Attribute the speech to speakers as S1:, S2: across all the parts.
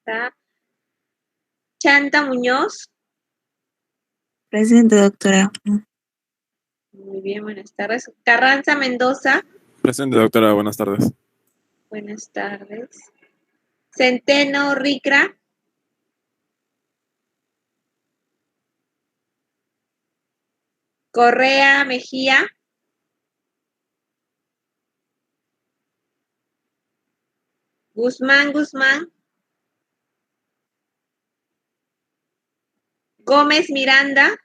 S1: Está. Chanta Muñoz.
S2: Presente, doctora.
S1: Muy bien, buenas tardes. Carranza Mendoza.
S3: Presente, doctora. Buenas tardes.
S1: Buenas tardes. Centeno Ricra. Correa Mejía. Guzmán Guzmán. Gómez Miranda.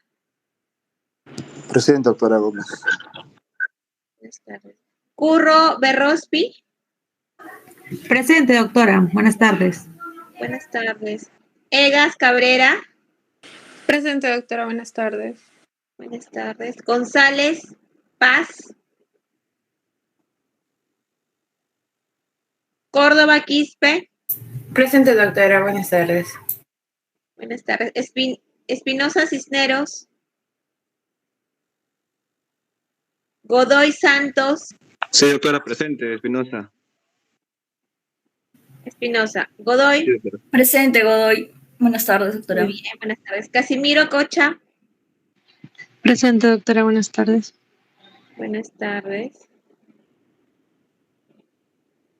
S4: Presente, doctora Gómez.
S1: Buenas tardes. Curro Berrospi.
S2: Presente, doctora. Buenas tardes.
S1: Buenas tardes. Egas Cabrera.
S5: Presente, doctora. Buenas tardes.
S1: Buenas tardes. González Paz. Córdoba Quispe.
S6: Presente, doctora. Buenas tardes.
S1: Buenas tardes. Espinosa Cisneros. Godoy Santos.
S7: Sí, doctora, presente, Espinosa.
S1: Espinosa. Godoy.
S7: Sí, doctora.
S8: Presente, Godoy. Buenas tardes, doctora.
S1: Muy bien, buenas tardes. Casimiro Cocha.
S9: Presente, doctora. Buenas tardes.
S1: Buenas tardes.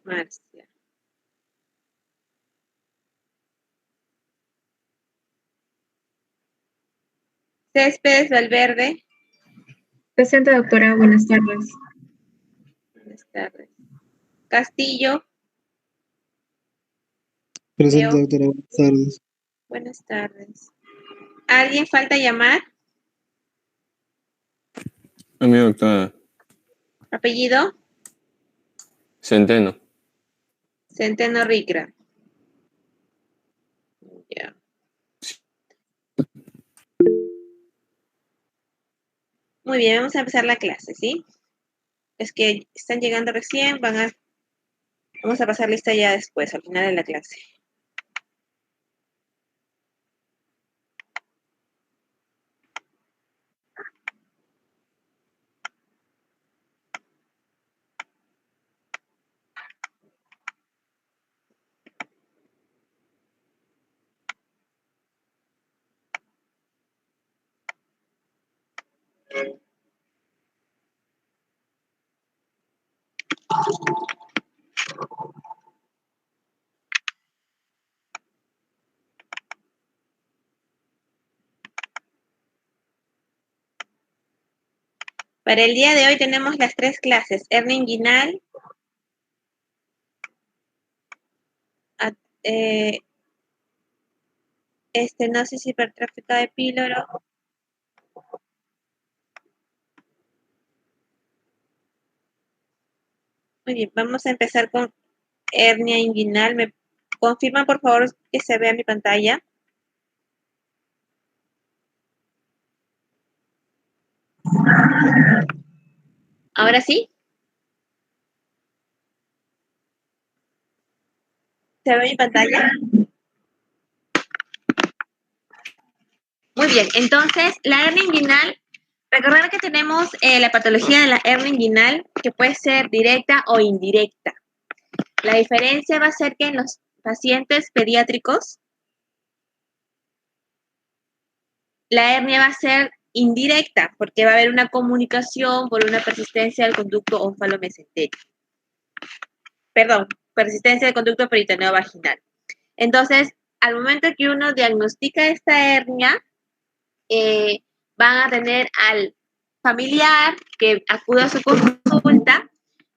S1: Marcia. Céspedes Valverde.
S10: Presente, doctora. Buenas tardes.
S1: Buenas tardes. Castillo.
S4: Presente,
S1: Leo.
S4: doctora. Buenas tardes.
S1: Buenas tardes. ¿Alguien falta llamar?
S11: A mi doctora.
S1: ¿Apellido?
S11: Centeno.
S1: Centeno Ricra. Ya. Muy bien, vamos a empezar la clase, ¿sí? Es que están llegando recién, vamos a pasar lista ya después, al final de la clase. Para el día de hoy tenemos las 3 clases. Hernia inguinal, estenosis hipertrófica de píloro. Muy bien, vamos a empezar con hernia inguinal. ¿Me confirman, por favor, que se vea mi pantalla? ¿Ahora sí? ¿Se ve mi pantalla? Muy bien, entonces la hernia inguinal, recordar que tenemos la patología de la hernia inguinal que puede ser directa o indirecta. La diferencia va a ser que en los pacientes pediátricos la hernia va a ser indirecta porque va a haber una comunicación por una persistencia del conducto ónfalo-mesentérico. Perdón, persistencia del conducto peritoneo vaginal. Entonces, al momento que uno diagnostica esta hernia, van a tener al familiar que acude a su consulta,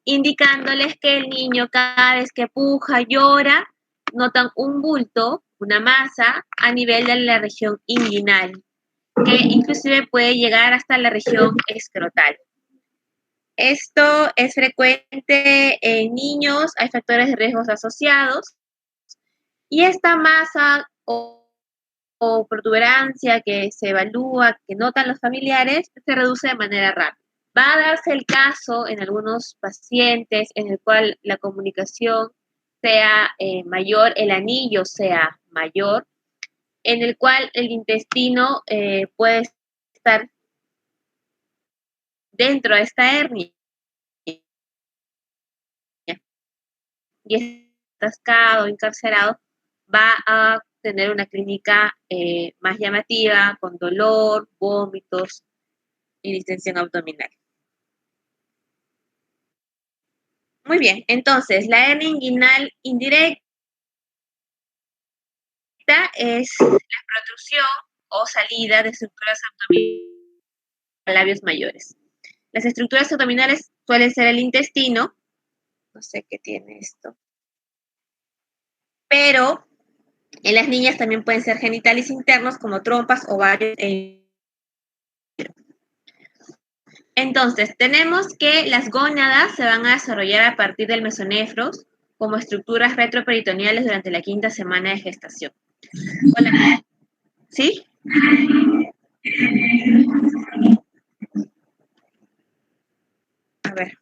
S1: indicándoles que el niño cada vez que puja, llora, notan un bulto, una masa a nivel de la región inguinal, que inclusive puede llegar hasta la región escrotal. Esto es frecuente en niños, hay factores de riesgos asociados, y esta masa o protuberancia que se evalúa, que notan los familiares, se reduce de manera rápida. Va a darse el caso en algunos pacientes en el cual la comunicación sea mayor, el anillo sea mayor, en el cual el intestino puede estar dentro de esta hernia y es atascado, encarcerado, va a tener una clínica más llamativa, con dolor, vómitos y distensión abdominal. Muy bien, entonces la hernia inguinal indirecta es la protrusión o salida de estructuras abdominales a labios mayores. Las estructuras abdominales suelen ser el intestino, no sé qué tiene esto, pero en las niñas también pueden ser genitales internos como trompas, ovarios Entonces, tenemos que las gónadas se van a desarrollar a partir del mesonefros como estructuras retroperitoneales durante la 5ª semana de gestación. Hola. ¿Sí? A ver.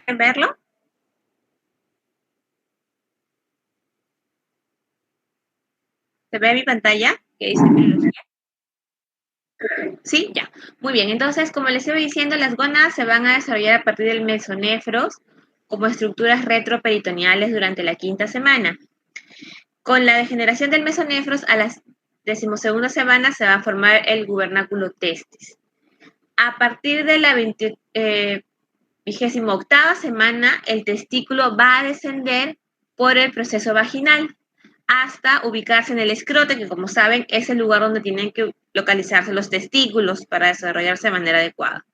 S1: ¿Pueden verlo? ¿Se ve mi pantalla? ¿Qué dice biología? Sí, ya. Muy bien, entonces, como les iba diciendo, las gónadas se van a desarrollar a partir del mesonefros como estructuras retroperitoneales durante la 5ª semana. Con la degeneración del mesonefros, a la 12ª semana se va a formar el gubernáculo testis. A partir de la 28ª semana, el testículo va a descender por el proceso vaginal hasta ubicarse en el escroto, que como saben es el lugar donde tienen que localizarse los testículos para desarrollarse de manera adecuada.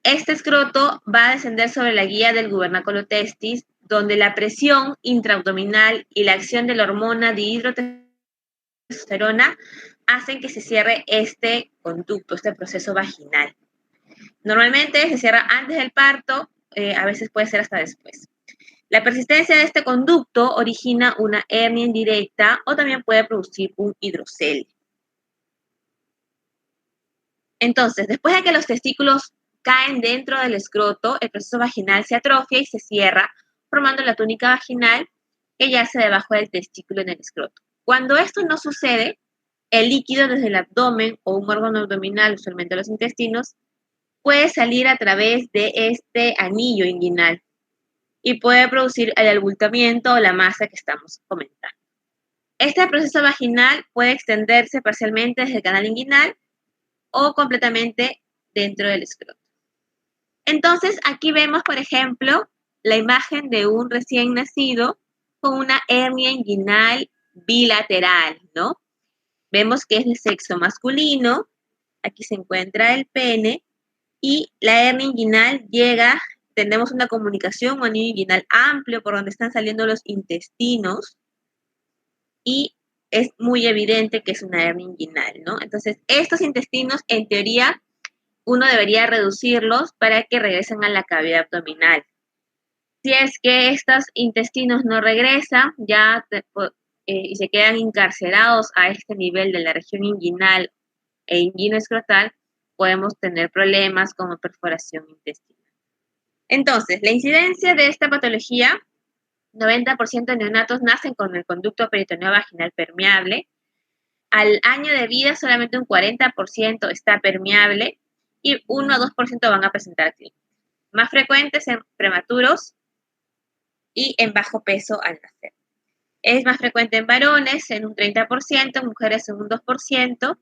S1: Este escroto va a descender sobre la guía del gubernáculo testis, donde la presión intraabdominal y la acción de la hormona dihidrotestosterona hacen que se cierre este conducto, este proceso vaginal. Normalmente se cierra antes del parto, a veces puede ser hasta después. La persistencia de este conducto origina una hernia indirecta o también puede producir un hidrocele. Entonces, después de que los testículos caen dentro del escroto, el proceso vaginal se atrofia y se cierra, formando la túnica vaginal que yace debajo del testículo en el escroto. Cuando esto no sucede, el líquido desde el abdomen o un órgano abdominal, usualmente los intestinos, puede salir a través de este anillo inguinal y puede producir el abultamiento o la masa que estamos comentando. Este proceso vaginal puede extenderse parcialmente desde el canal inguinal o completamente dentro del escroto. Entonces, aquí vemos, por ejemplo, la imagen de un recién nacido con una hernia inguinal bilateral, ¿no? Vemos que es de sexo masculino, aquí se encuentra el pene, y la hernia inguinal llega, tenemos una comunicación, un anillo inguinal amplio por donde están saliendo los intestinos, y es muy evidente que es una hernia inguinal, ¿no? Entonces, estos intestinos, en teoría, uno debería reducirlos para que regresen a la cavidad abdominal. Si es que estos intestinos no regresan y se quedan encarcelados a este nivel de la región inguinal e inguinoescrotal, podemos tener problemas como perforación intestinal. Entonces, la incidencia de esta patología, 90% de neonatos nacen con el conducto peritoneo vaginal permeable. Al año de vida, solamente un 40% está permeable y 1 o 2% van a presentar clínicas. Más frecuentes en prematuros y en bajo peso al nacer. Es más frecuente en varones en un 30%, en mujeres en un 2%,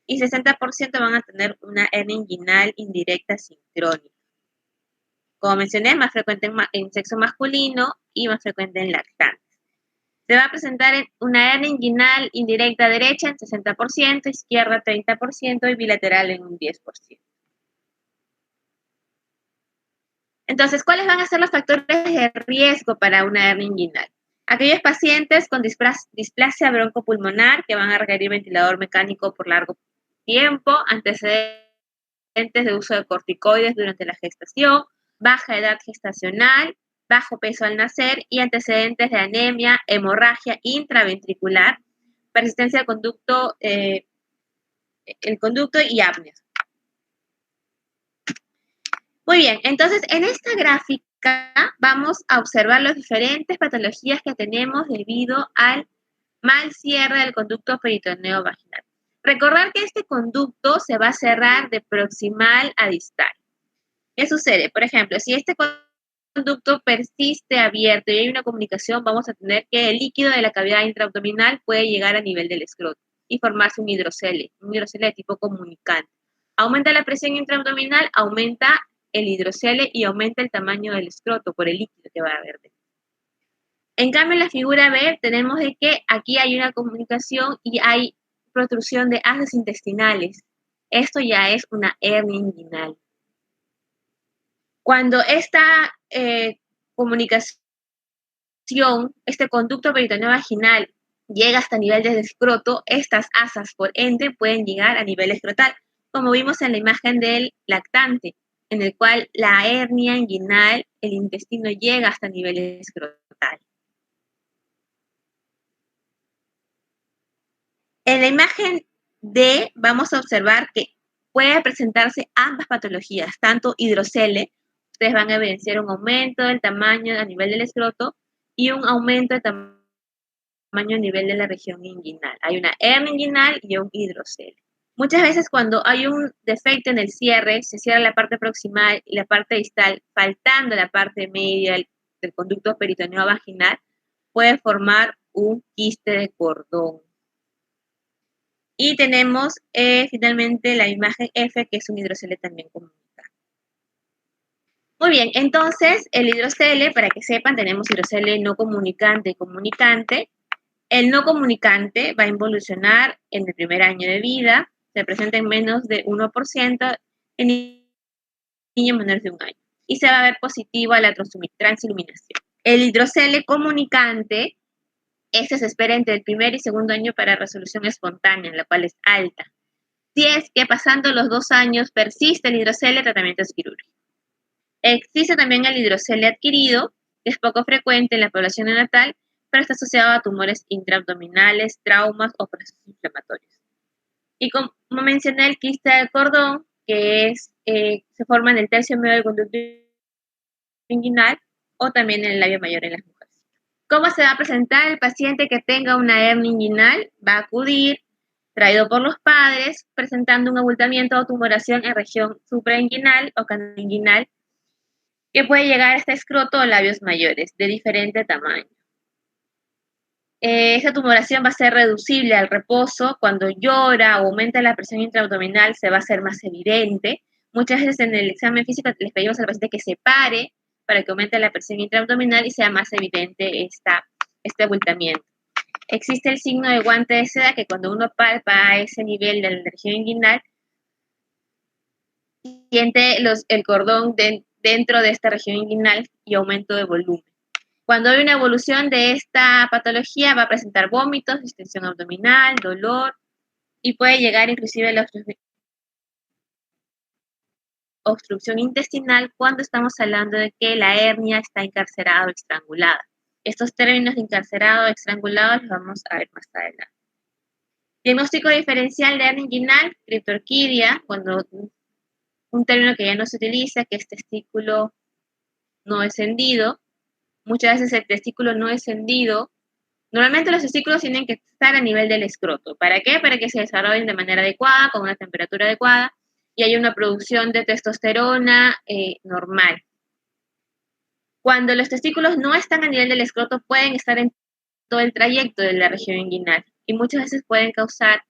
S1: y 60% van a tener una hernia inguinal indirecta sincrónica. Como mencioné, más frecuente en sexo masculino y más frecuente en lactantes. Se va a presentar una hernia inguinal indirecta derecha en 60%, izquierda 30% y bilateral en un 10%. Entonces, ¿cuáles van a ser los factores de riesgo para una hernia inguinal? Aquellos pacientes con displasia broncopulmonar que van a requerir ventilador mecánico por largo tiempo, antecedentes de uso de corticoides durante la gestación, baja edad gestacional, bajo peso al nacer y antecedentes de anemia, hemorragia intraventricular, persistencia del conducto, el conducto y apnea. Muy bien, entonces en esta gráfica vamos a observar las diferentes patologías que tenemos debido al mal cierre del conducto peritoneo vaginal. Recordar que este conducto se va a cerrar de proximal a distal. ¿Qué sucede? Por ejemplo, si este conducto persiste abierto y hay una comunicación, vamos a tener que el líquido de la cavidad intraabdominal puede llegar a nivel del escroto y formarse un hidrocele de tipo comunicante. Aumenta la presión intraabdominal, aumenta el hidrocele y aumenta el tamaño del escroto por el líquido que va a haber dentro. En cambio, en la figura B tenemos de que aquí hay una comunicación y hay protrusión de haces intestinales. Esto ya es una hernia inguinal. Cuando esta comunicación, este conducto peritoneo vaginal llega hasta nivel del escroto, estas asas por ende pueden llegar a nivel escrotal, como vimos en la imagen del lactante, en el cual la hernia inguinal, el intestino llega hasta nivel escrotal. En la imagen D vamos a observar que puede presentarse ambas patologías, tanto hidrocele, ustedes van a evidenciar un aumento del tamaño a nivel del escroto y un aumento del tamaño a nivel de la región inguinal. Hay una hernia inguinal y un hidrocele. Muchas veces cuando hay un defecto en el cierre, se cierra la parte proximal y la parte distal, faltando la parte media del conducto peritoneo vaginal, puede formar un quiste de cordón. Y tenemos finalmente la imagen F, que es un hidrocele también comunicante. Muy bien, entonces el hidrocele, para que sepan, tenemos hidrocele no comunicante y comunicante. El no comunicante va a involucionar en el primer año de vida, se presenta en menos de 1% en niños menores de 1 año y se va a ver positivo a la transiluminación. El hidrocele comunicante, este se espera entre el primer y segundo año para resolución espontánea, la cual es alta. Si es que pasando los 2 años persiste el hidrocele, el tratamiento es quirúrgico. Existe también el hidrocele adquirido, que es poco frecuente en la población neonatal, pero está asociado a tumores intraabdominales, traumas o procesos inflamatorios. Y como mencioné, el quiste de cordón, que se forma en el tercio medio del conducto inguinal o también en el labio mayor en las mujeres. ¿Cómo se va a presentar el paciente que tenga una hernia inguinal? Va a acudir, traído por los padres, presentando un abultamiento o tumoración en región suprainguinal o canal inguinal, que puede llegar hasta escroto o labios mayores, de diferente tamaño. Esa tumoración va a ser reducible al reposo. Cuando llora o aumenta la presión intraabdominal, se va a hacer más evidente. Muchas veces en el examen físico les pedimos al paciente que se pare para que aumente la presión intraabdominal y sea más evidente este abultamiento. Existe el signo de guante de seda, que cuando uno palpa a ese nivel de la región inguinal, siente el cordón dentro de esta región inguinal y aumento de volumen. Cuando hay una evolución de esta patología, va a presentar vómitos, distensión abdominal, dolor y puede llegar inclusive a la obstrucción intestinal cuando estamos hablando de que la hernia está encarcerada o estrangulada. Estos términos de encarcerado o estrangulado los vamos a ver más adelante. Diagnóstico diferencial de hernia inguinal, criptorquidia, cuando un término que ya no se utiliza, que es testículo no descendido. Muchas veces el testículo no descendido, normalmente los testículos tienen que estar a nivel del escroto. ¿Para qué? Para que se desarrollen de manera adecuada, con una temperatura adecuada y haya una producción de testosterona normal. Cuando los testículos no están a nivel del escroto, pueden estar en todo el trayecto de la región inguinal y muchas veces pueden causar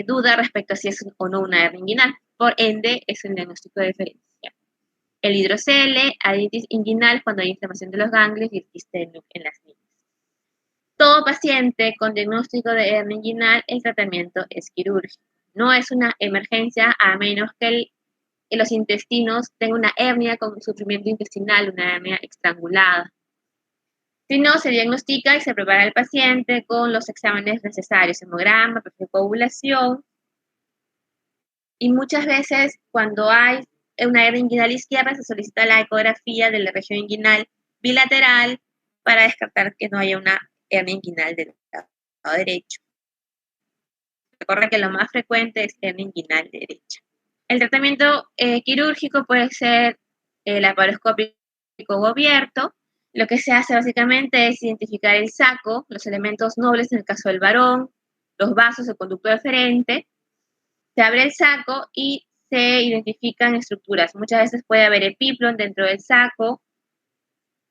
S1: duda respecto a si es o no una hernia inguinal. Por ende, es el diagnóstico diferencial. El hidrocele, adenitis inguinal cuando hay inflamación de los ganglios y el quiste en las niñas. todo paciente con diagnóstico de hernia inguinal, el tratamiento es quirúrgico. No es una emergencia a menos que los intestinos tengan una hernia con sufrimiento intestinal, una hernia estrangulada. Si no, se diagnostica y se prepara el paciente con los exámenes necesarios, hemograma, perfil de coagulación. Y muchas veces, cuando hay una hernia inguinal izquierda, se solicita la ecografía de la región inguinal bilateral para descartar que no haya una hernia inguinal del lado derecho. Recuerda que lo más frecuente es hernia inguinal derecha. El tratamiento quirúrgico puede ser laparoscópico o abierto. Lo que se hace básicamente es identificar el saco, los elementos nobles en el caso del varón, los vasos, el conducto deferente. Se abre el saco y se identifican estructuras. Muchas veces puede haber epiplon dentro del saco,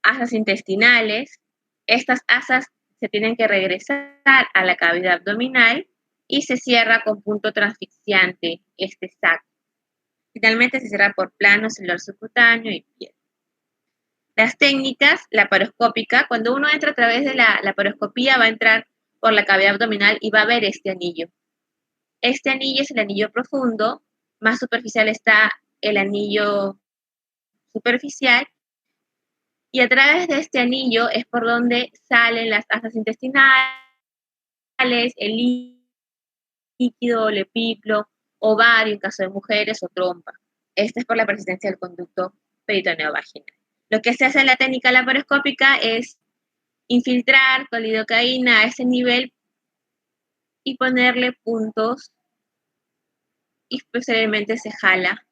S1: asas intestinales. Estas asas se tienen que regresar a la cavidad abdominal y se cierra con punto transfixiante este saco. Finalmente se cierra por plano celular subcutáneo y piel. Las técnicas laparoscópica, cuando uno entra a través de la laparoscopía, va a entrar por la cavidad abdominal y va a ver este anillo. Este anillo es el anillo profundo, más superficial está el anillo superficial, y a través de este anillo es por donde salen las asas intestinales, el líquido, el epiplo, ovario en caso de mujeres o trompa. Esta es por la persistencia del conducto peritoneo vaginal. Lo que se hace en la técnica laparoscópica es infiltrar con lidocaína a ese nivel y ponerle puntos y posteriormente se jala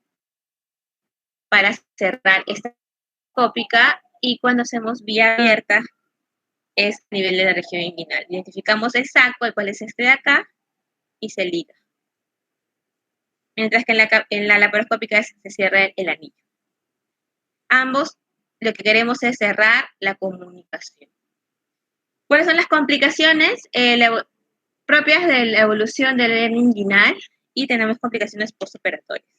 S1: para cerrar esta laparoscópica, y cuando hacemos vía abierta es a nivel de la región inguinal. Identificamos el saco, el cual es este de acá, y se liga. Mientras que en la laparoscópica se cierra el anillo. Ambos lo que queremos es cerrar la comunicación. ¿Cuáles son las complicaciones propias de la evolución del hernia inguinal? Y tenemos complicaciones postoperatorias.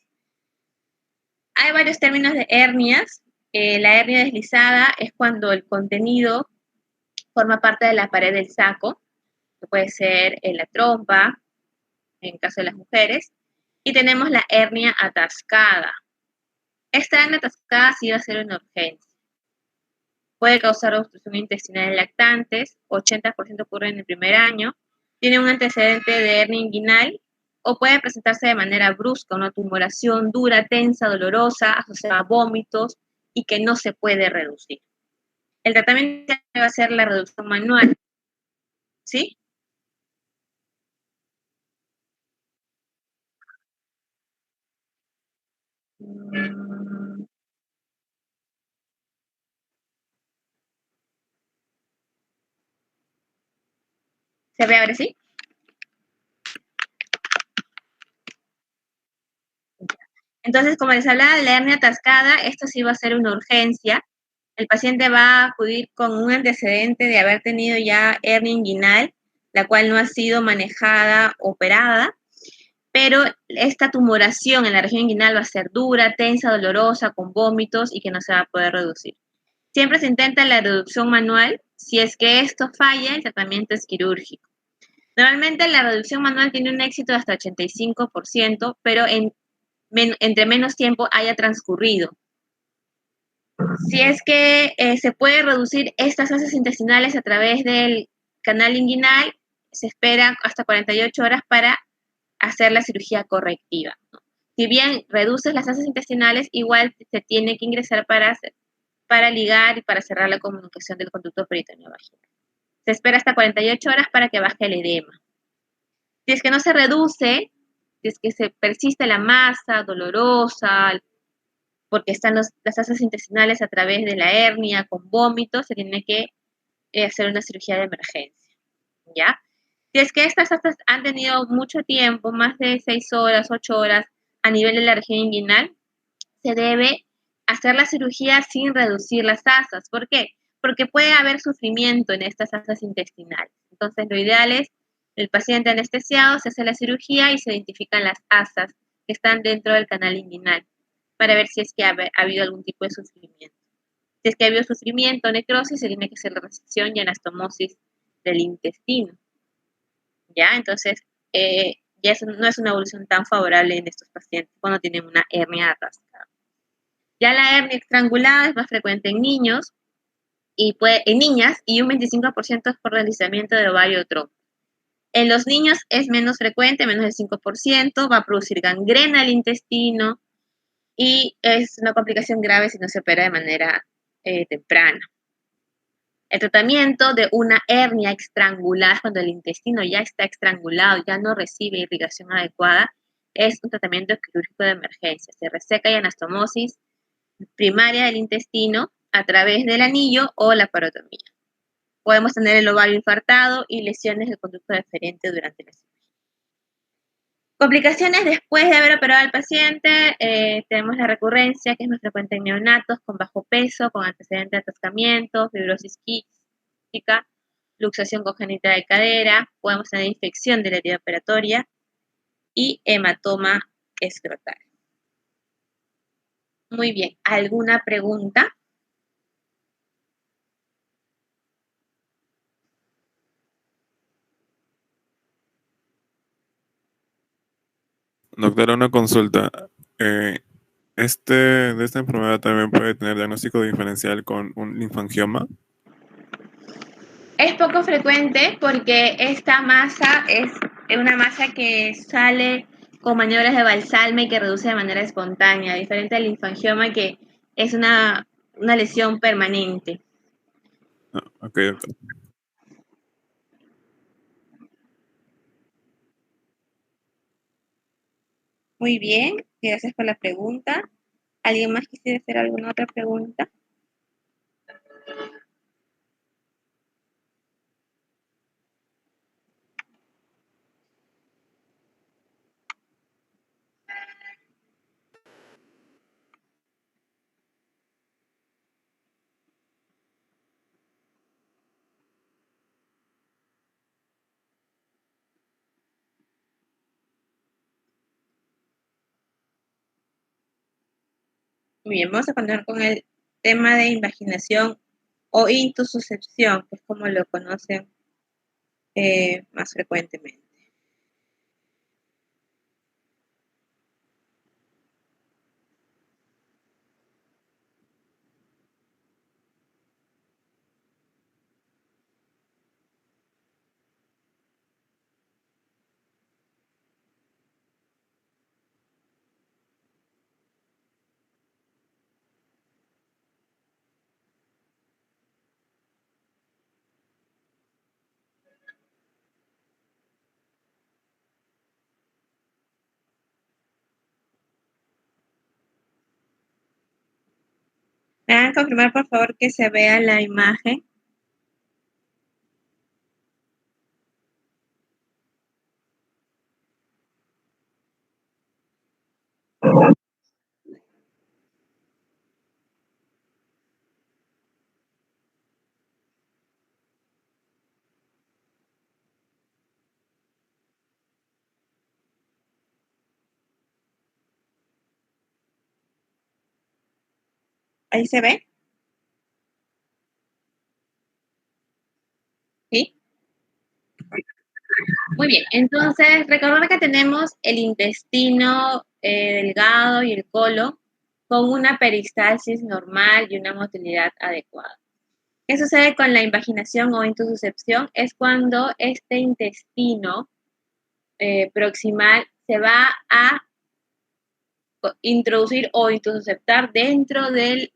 S1: Hay varios términos de hernias. La hernia deslizada es cuando el contenido forma parte de la pared del saco, que puede ser en la trompa, en el caso de las mujeres. Y tenemos la hernia atascada. Esta hernia atascada sí va a ser una urgencia. Puede causar obstrucción intestinal en lactantes, 80% ocurre en el primer año, tiene un antecedente de hernia inguinal o puede presentarse de manera brusca, una tumoración dura, tensa, dolorosa, asociada a vómitos y que no se puede reducir. El tratamiento va a ser la reducción manual, ¿sí? ¿Se ve ahora sí? Entonces, como les hablaba de la hernia atascada, esto sí va a ser una urgencia. El paciente va a acudir con un antecedente de haber tenido ya hernia inguinal, la cual no ha sido manejada, operada, pero esta tumoración en la región inguinal va a ser dura, tensa, dolorosa, con vómitos y que no se va a poder reducir. Siempre se intenta la reducción manual. Si es que esto falla, el tratamiento es quirúrgico. Normalmente la reducción manual tiene un éxito de hasta 85%, pero entre menos tiempo haya transcurrido. Si es que se puede reducir estas asas intestinales a través del canal inguinal, se espera hasta 48 horas para hacer la cirugía correctiva, ¿no? Si bien reduces las asas intestinales, igual se tiene que ingresar para ligar y para cerrar la comunicación del conducto peritoneo vaginal. Se espera hasta 48 horas para que baje el edema. Si es que no se reduce, si es que se persiste la masa dolorosa, porque están las asas intestinales a través de la hernia con vómitos, se tiene que hacer una cirugía de emergencia, ¿ya? Si es que estas asas han tenido mucho tiempo, más de 6 horas, 8 horas, a nivel de la región inguinal, se debe hacer la cirugía sin reducir las asas. ¿Por qué? Porque puede haber sufrimiento en estas asas intestinales. Entonces, lo ideal es el paciente anestesiado, se hace la cirugía y se identifican las asas que están dentro del canal inguinal para ver si es que ha habido algún tipo de sufrimiento. Si es que ha habido sufrimiento, necrosis, se tiene que hacer la resección y anastomosis del intestino. ¿Ya? Entonces, ya eso no es una evolución tan favorable en estos pacientes cuando tienen una hernia atascada. Ya la hernia estrangulada es más frecuente en niños y en niñas, y un 25% es por deslizamiento de ovario o trompa. En los niños es menos frecuente, menos del 5%, va a producir gangrena del intestino y es una complicación grave si no se opera de manera temprana. El tratamiento de una hernia estrangulada es cuando el intestino ya está estrangulado, ya no recibe irrigación adecuada, es un tratamiento quirúrgico de emergencia. Se reseca y anastomosis primaria del intestino a través del anillo o la parotomía. Podemos tener el ovario infartado y lesiones del conducto deferente durante la cirugía. Complicaciones después de haber operado al paciente, tenemos la recurrencia, que es más frecuente en neonatos, con bajo peso, con antecedente de atascamiento, fibrosis quística, luxación congénita de cadera, podemos tener infección de la herida operatoria y hematoma escrotal. Muy bien, ¿alguna pregunta?
S3: Doctora, una consulta. Eh, de esta enfermedad también puede tener diagnóstico diferencial con un linfangioma.
S1: Es poco frecuente porque esta masa es una masa que sale con maniobras de Valsalva y que reduce de manera espontánea, diferente al linfangioma que es una lesión permanente.
S3: Ah, ok, doctor.
S1: Muy bien, gracias por la pregunta. ¿Alguien más quisiera hacer alguna otra pregunta? Muy bien, vamos a continuar con el tema de invaginación o intususcepción, que es como lo conocen más frecuentemente. ¿Me van a confirmar, por favor, que se vea la imagen? ¿Ahí se ve? ¿Sí? Muy bien, entonces recordar que tenemos el intestino delgado y el colon con una peristalsis normal y una motilidad adecuada. ¿Qué sucede con la invaginación o intususcepción? Es cuando este intestino proximal se va a introducir o intususceptar dentro del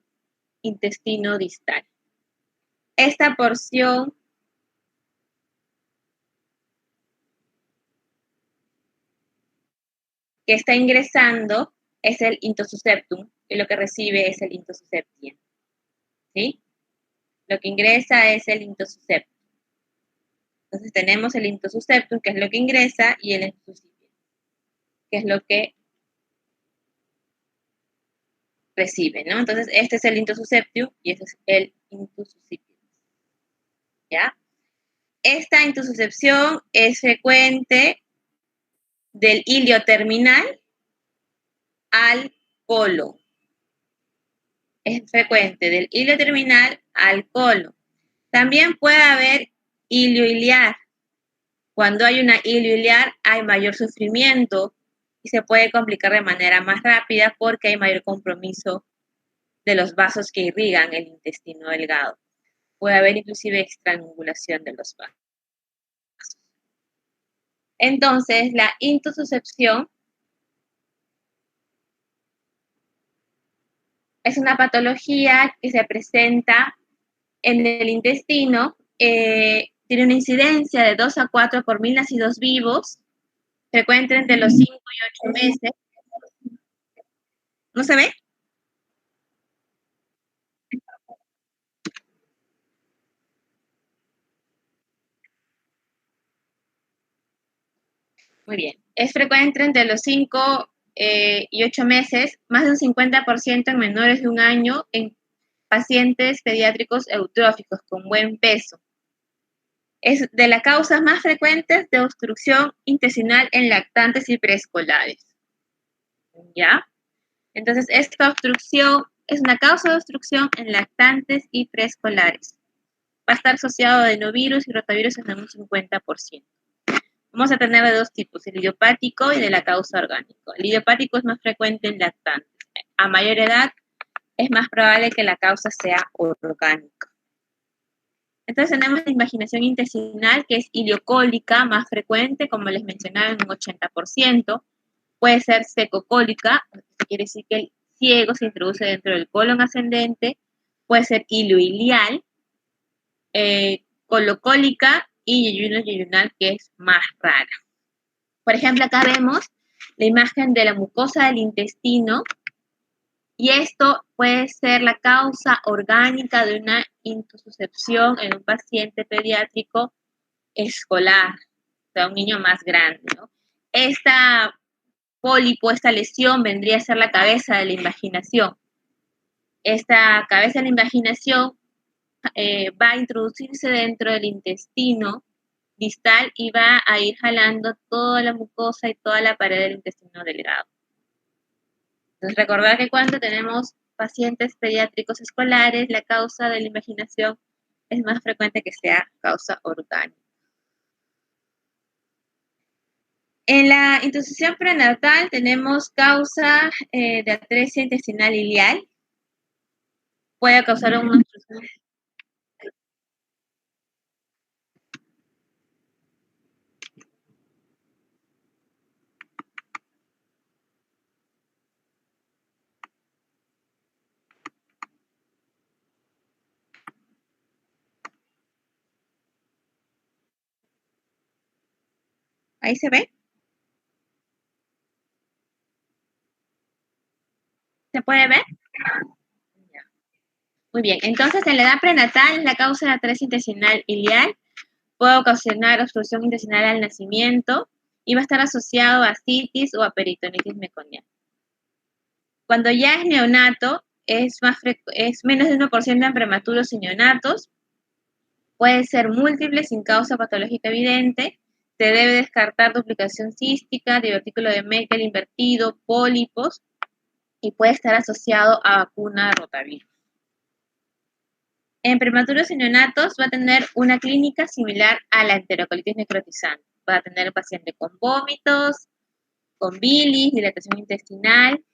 S1: intestino distal. Esta porción que está ingresando es el intususceptum y lo que recibe es el intususceptium. ¿Sí? Lo que ingresa es el intususceptum. Entonces tenemos el intususceptum, que es lo que ingresa, y el intususceptum, que es lo que recibe, ¿no? Entonces este es el intususceptum y este es el intususceptum. ¿Ya? Esta intususcepción es frecuente del hilio terminal al colon. Es frecuente del hilio terminal al colon. También puede haber ilioiliar. Cuando hay una ilioiliar hay mayor sufrimiento y se puede complicar de manera más rápida porque hay mayor compromiso de los vasos que irrigan el intestino delgado. Puede haber inclusive estrangulación de los vasos. Entonces, la intussuscepción es una patología que se presenta en el intestino, tiene una incidencia de 2 a 4 por 1000 nacidos vivos, frecuente entre los 5 y 8 meses. ¿No se ve? Muy bien. Es frecuente entre los 5 y 8 meses, más de un 50% en menores de un año en pacientes pediátricos eutróficos con buen peso. Es de las causas más frecuentes de obstrucción intestinal en lactantes y preescolares. ¿Ya? Entonces, esta obstrucción es una causa de obstrucción en lactantes y preescolares. Va a estar asociado a adenovirus y rotavirus en un 50%. Vamos a tener de dos tipos, el idiopático y de la causa orgánica. El idiopático es más frecuente en lactantes. A mayor edad es más probable que la causa sea orgánica. Entonces tenemos la invaginación intestinal, que es iliocólica, más frecuente, como les mencionaba, en un 80%. Puede ser secocólica, que quiere decir que el ciego se introduce dentro del colon ascendente. Puede ser ileoilial, colocólica y yeyunal, que es más rara. Por ejemplo, acá vemos la imagen de la mucosa del intestino, y esto puede ser la causa orgánica de una intussuscepción en un paciente pediátrico escolar, o sea, un niño más grande, ¿no? Esta pólipo, esta lesión vendría a ser la cabeza de la invaginación. Esta cabeza de la invaginación va a introducirse dentro del intestino distal y va a ir jalando toda la mucosa y toda la pared del intestino delgado. Entonces, recordar que cuando tenemos pacientes pediátricos escolares, la causa de la invaginación es más frecuente que sea causa orgánica. En la intususcepción prenatal tenemos causa de atresia intestinal ileal. Puede causar una obstrucción. ¿Ahí se ve? ¿Se puede ver? Muy bien. Entonces, en la edad prenatal, la causa de atresia intestinal ileal puede ocasionar obstrucción intestinal al nacimiento y va a estar asociado a ascitis o a peritonitis meconiana. Cuando ya es neonato, es menos de 1% en prematuros y neonatos. Puede ser múltiple sin causa patológica evidente. Se debe descartar duplicación cística, divertículo de Meckel invertido, pólipos, y puede estar asociado a vacuna de rotavirus. En prematuros y neonatos va a tener una clínica similar a la enterocolitis necrotizante. Va a tener el paciente con vómitos, con bilis, dilatación intestinal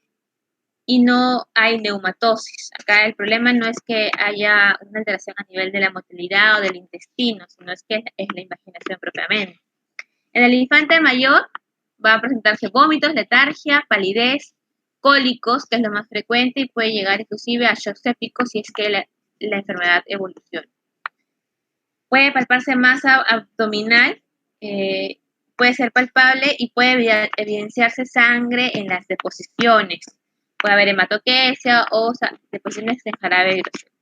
S1: y no hay neumatosis. Acá el problema no es que haya una alteración a nivel de la motilidad o del intestino, sino es que es la invaginación propiamente. En el infante mayor va a presentarse vómitos, letargia, palidez, cólicos, que es lo más frecuente, y puede llegar inclusive a shock séptico si es que la enfermedad evoluciona. Puede palparse masa abdominal, puede ser palpable y puede evidenciarse sangre en las deposiciones. Puede haber hematoquesia o deposiciones en jarabe grosero.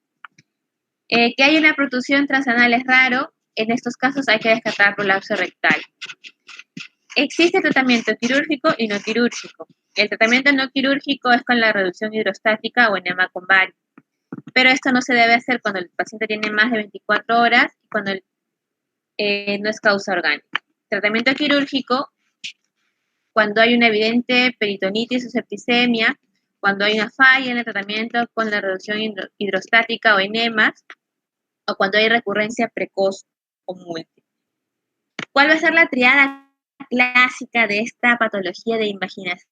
S1: Que haya una protrusión transanal es raro. En estos casos hay que descartar prolapso rectal. Existe tratamiento quirúrgico y no quirúrgico. El tratamiento no quirúrgico es con la reducción hidrostática o enema con bari. Pero esto no se debe hacer cuando el paciente tiene más de 24 horas y cuando no es causa orgánica. Tratamiento quirúrgico, cuando hay una evidente peritonitis o septicemia, cuando hay una falla en el tratamiento con la reducción hidrostática o enemas, o cuando hay recurrencia precoz o múltiple. ¿Cuál va a ser la triada clásica de esta patología de invaginación?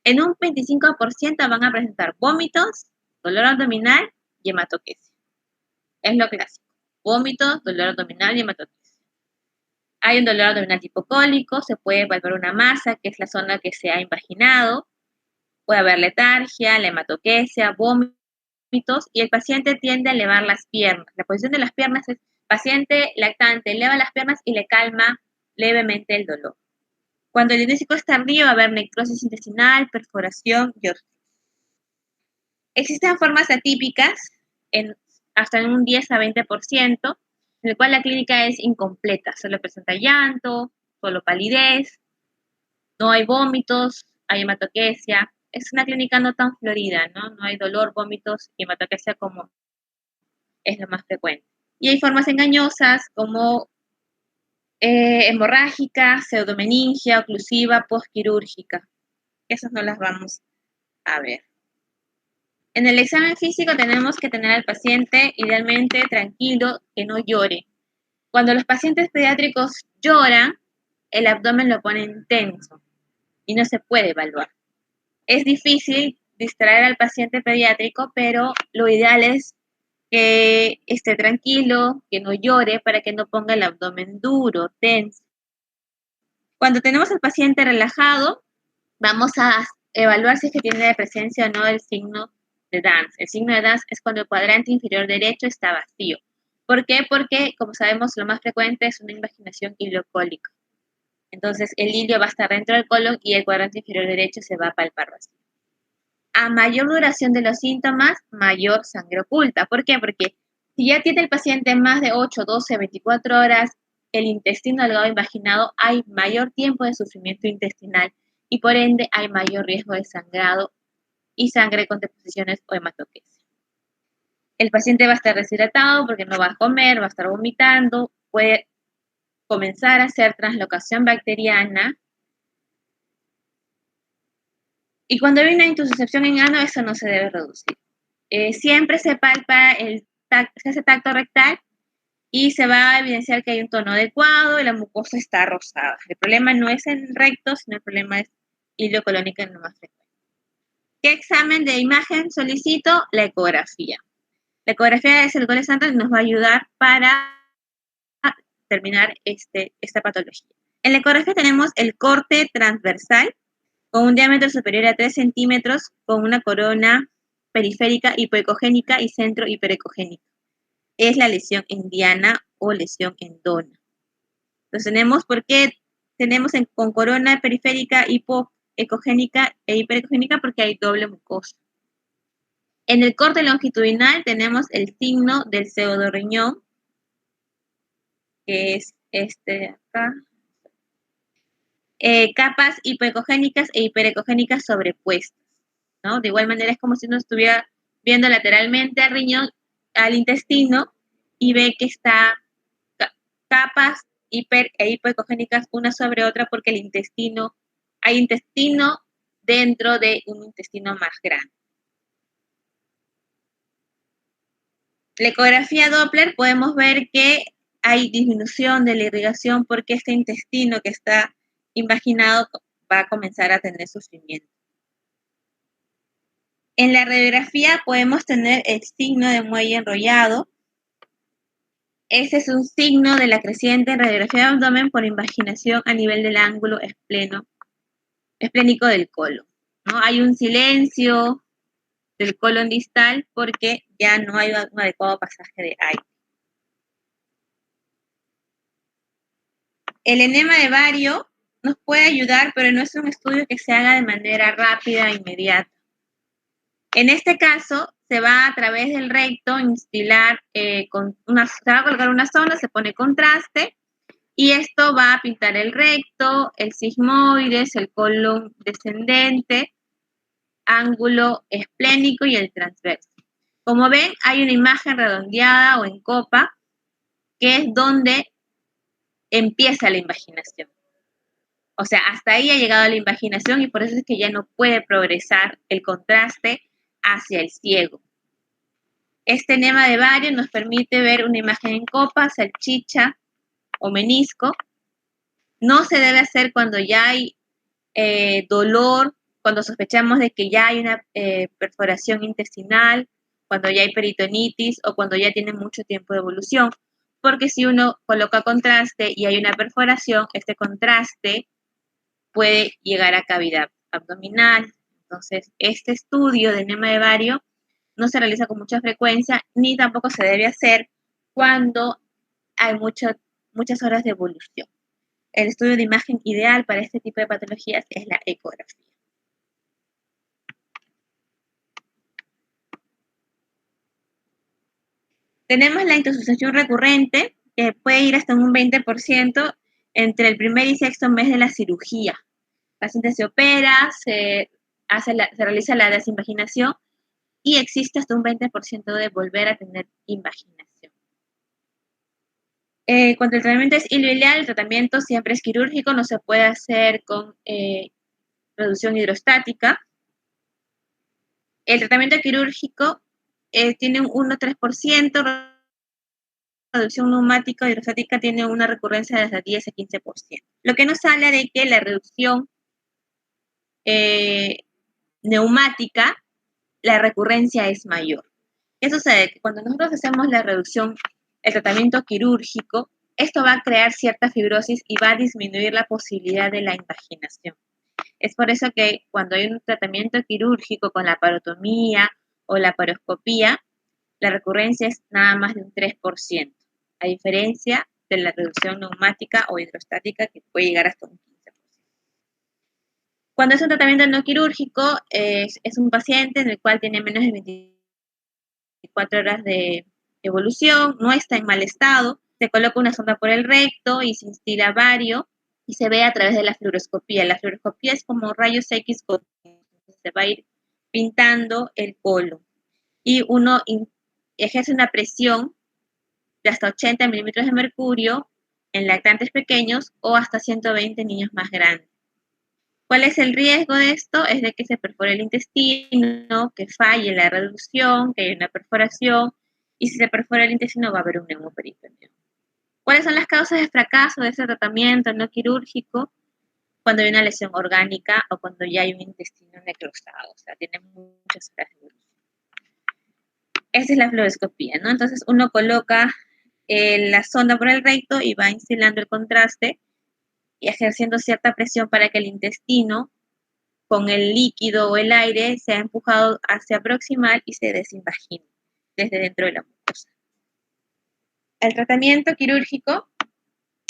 S1: En un 25% van a presentar vómitos, dolor abdominal y hematoquesia. Es lo clásico. Vómitos, dolor abdominal y hematoquesia. Hay un dolor abdominal tipo cólico, se puede palpar una masa, que es la zona que se ha invaginado. Puede haber letargia, la hematoquesia, vómitos, y el paciente tiende a elevar las piernas. La posición de las piernas es, paciente lactante eleva las piernas y le calma levemente el dolor. Cuando el diagnóstico es tardío, va a haber necrosis intestinal, perforación y ortosis. Existen formas atípicas hasta en un 10 a 20%, en el cual la clínica es incompleta. Solo presenta llanto, solo palidez, no hay vómitos, hay hematoquesia. Es una clínica no tan florida, ¿no? No hay dolor, vómitos y hematoquesia como es lo más frecuente. Y hay formas engañosas como hemorrágica, pseudomeningia, oclusiva, postquirúrgica. Esas no las vamos a ver. En el examen físico tenemos que tener al paciente idealmente tranquilo, que no llore. Cuando los pacientes pediátricos lloran, el abdomen lo ponen tenso y no se puede evaluar. Es difícil distraer al paciente pediátrico, pero lo ideal es que esté tranquilo, que no llore para que no ponga el abdomen duro, tenso. Cuando tenemos al paciente relajado, vamos a evaluar si es que tiene presencia o no el signo de Dance. El signo de Dance es cuando el cuadrante inferior derecho está vacío. ¿Por qué? Porque, como sabemos, lo más frecuente es una invaginación ileocólica. Entonces, el ilio va a estar dentro del colon y el cuadrante inferior derecho se va a palpar vacío. A mayor duración de los síntomas, mayor sangre oculta. ¿Por qué? Porque si ya tiene el paciente más de 8, 12, 24 horas el intestino delgado invaginado, hay mayor tiempo de sufrimiento intestinal y por ende hay mayor riesgo de sangrado y sangre con deposiciones o hematoquesia. El paciente va a estar deshidratado porque no va a comer, va a estar vomitando, puede comenzar a hacer translocación bacteriana. Y cuando hay una intususcepción en ano, eso no se debe reducir. Siempre se palpa, se hace tacto rectal y se va a evidenciar que hay un tono adecuado y la mucosa está rosada. El problema no es el recto, sino el problema es ileocolónica en lo más frecuente. ¿Qué examen de imagen solicito? La ecografía. La ecografía es el gol estándar y nos va a ayudar para terminar esta patología. En la ecografía tenemos el corte transversal con un diámetro superior a 3 centímetros, con una corona periférica hipoecogénica y centro hiperecogénico. Es la lesión en diana o lesión en dona. Entonces tenemos, ¿por qué tenemos con corona periférica hipoecogénica e hiperecogénica? Porque hay doble mucosa. En el corte longitudinal tenemos el signo del pseudorriñón, que es este de acá. Capas hipoecogénicas e hiperecogénicas sobrepuestas, ¿no? De igual manera es como si uno estuviera viendo lateralmente al riñón, al intestino, y ve que está capas hiper e hipoecogénicas una sobre otra porque hay intestino dentro de un intestino más grande. La ecografía Doppler podemos ver que hay disminución de la irrigación porque este intestino que está invaginado va a comenzar a tener sufrimiento. En la radiografía podemos tener el signo de muelle enrollado. Este es un signo de la creciente en radiografía de abdomen por invaginación a nivel del ángulo esplénico del colon, ¿no? Hay un silencio del colon distal porque ya no hay un adecuado pasaje de aire. El enema de Vario nos puede ayudar, pero no es un estudio que se haga de manera rápida e inmediata. En este caso, se va a través del recto instilar, se va a colocar una sonda, se pone contraste, y esto va a pintar el recto, el sigmoides, el colon descendente, ángulo esplénico y el transverso. Como ven, hay una imagen redondeada o en copa, que es donde empieza la invaginación. O sea, hasta ahí ha llegado la invaginación y por eso es que ya no puede progresar el contraste hacia el ciego. Este enema de bario nos permite ver una imagen en copa, salchicha o menisco. No se debe hacer cuando ya hay dolor, cuando sospechamos de que ya hay una perforación intestinal, cuando ya hay peritonitis o cuando ya tiene mucho tiempo de evolución. Porque si uno coloca contraste y hay una perforación, este contraste puede llegar a cavidad abdominal. Entonces, este estudio de enema de bario no se realiza con mucha frecuencia ni tampoco se debe hacer cuando hay muchas horas de evolución. El estudio de imagen ideal para este tipo de patologías es la ecografía. Tenemos la insuficiencia recurrente, que puede ir hasta un 20% entre el primer y sexto mes de la cirugía. El paciente se opera, se realiza la desinvaginación y existe hasta un 20% de volver a tener invaginación. Cuando el tratamiento es ileal, el tratamiento siempre es quirúrgico, no se puede hacer con reducción hidrostática. El tratamiento quirúrgico tiene un 1-3%, reducción neumática o hidrostática tiene una recurrencia de hasta 10 a 15%. Lo que nos habla de que la reducción neumática, la recurrencia es mayor. ¿Qué sucede? Que cuando nosotros hacemos la reducción, el tratamiento quirúrgico, esto va a crear cierta fibrosis y va a disminuir la posibilidad de la invaginación. Es por eso que cuando hay un tratamiento quirúrgico con la parotomía o la paroscopía, la recurrencia es nada más de un 3%, a diferencia de la reducción neumática o hidrostática que puede llegar hasta un 15%. Cuando es un tratamiento no quirúrgico, es un paciente en el cual tiene menos de 24 horas de evolución, no está en mal estado, se coloca una sonda por el recto y se instila bario y se ve a través de la fluoroscopía. La fluoroscopía es como rayos X, se va a ir pintando el colon y uno ejerce una presión de hasta 80 milímetros de mercurio en lactantes pequeños o hasta 120 en niños más grandes. ¿Cuál es el riesgo de esto? Es de que se perfore el intestino, que falle la reducción, que haya una perforación, y si se perfora el intestino va a haber un neumoperitoneo. ¿Cuáles son las causas de fracaso de ese tratamiento no quirúrgico? Cuando hay una lesión orgánica o cuando ya hay un intestino necrosado, o sea, tiene muchas horas de evolución. Esa es la fluoroscopía, ¿no? Entonces uno coloca la sonda por el recto y va instilando el contraste y ejerciendo cierta presión para que el intestino con el líquido o el aire sea empujado hacia proximal y se desinvagine desde dentro de la mucosa. El tratamiento quirúrgico,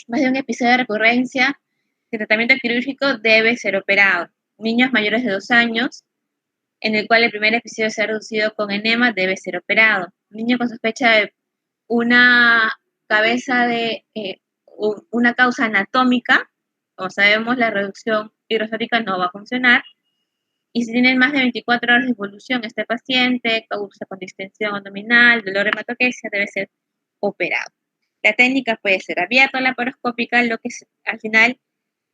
S1: más de un episodio de recurrencia, el tratamiento quirúrgico debe ser operado. Niños mayores de 2 años, en el cual el primer episodio se ha reducido con enema, debe ser operado. Un niño con sospecha de una cabeza de una causa anatómica, como sabemos, la reducción hidrostática no va a funcionar. Y si tienen más de 24 horas de evolución este paciente, causa con distensión abdominal, dolor hematoquesia, debe ser operado. La técnica puede ser abierta o laparoscópica, lo que al final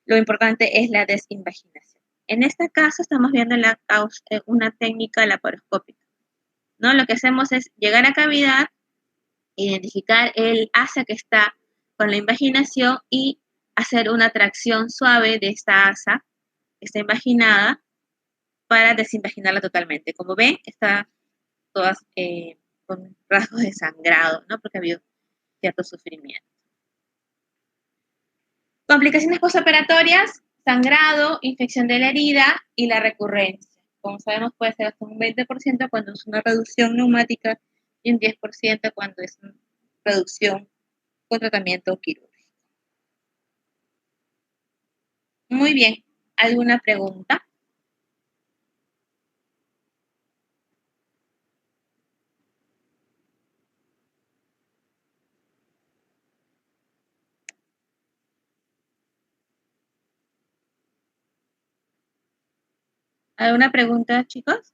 S1: lo importante es la desinvaginación. En este caso estamos viendo una técnica laparoscópica, ¿no? Lo que hacemos es llegar a cavidad, identificar el asa que está con la invaginación y hacer una tracción suave de esta asa que está invaginada para desinvaginarla totalmente. Como ven, está todas con rasgos de sangrado, ¿no? Porque ha habido cierto sufrimiento. Complicaciones postoperatorias, sangrado, infección de la herida y la recurrencia. Como sabemos, puede ser hasta un 20% cuando es una reducción neumática y un 10% cuando es una reducción con tratamiento quirúrgico. Muy bien. ¿Alguna pregunta? ¿Alguna pregunta, chicos?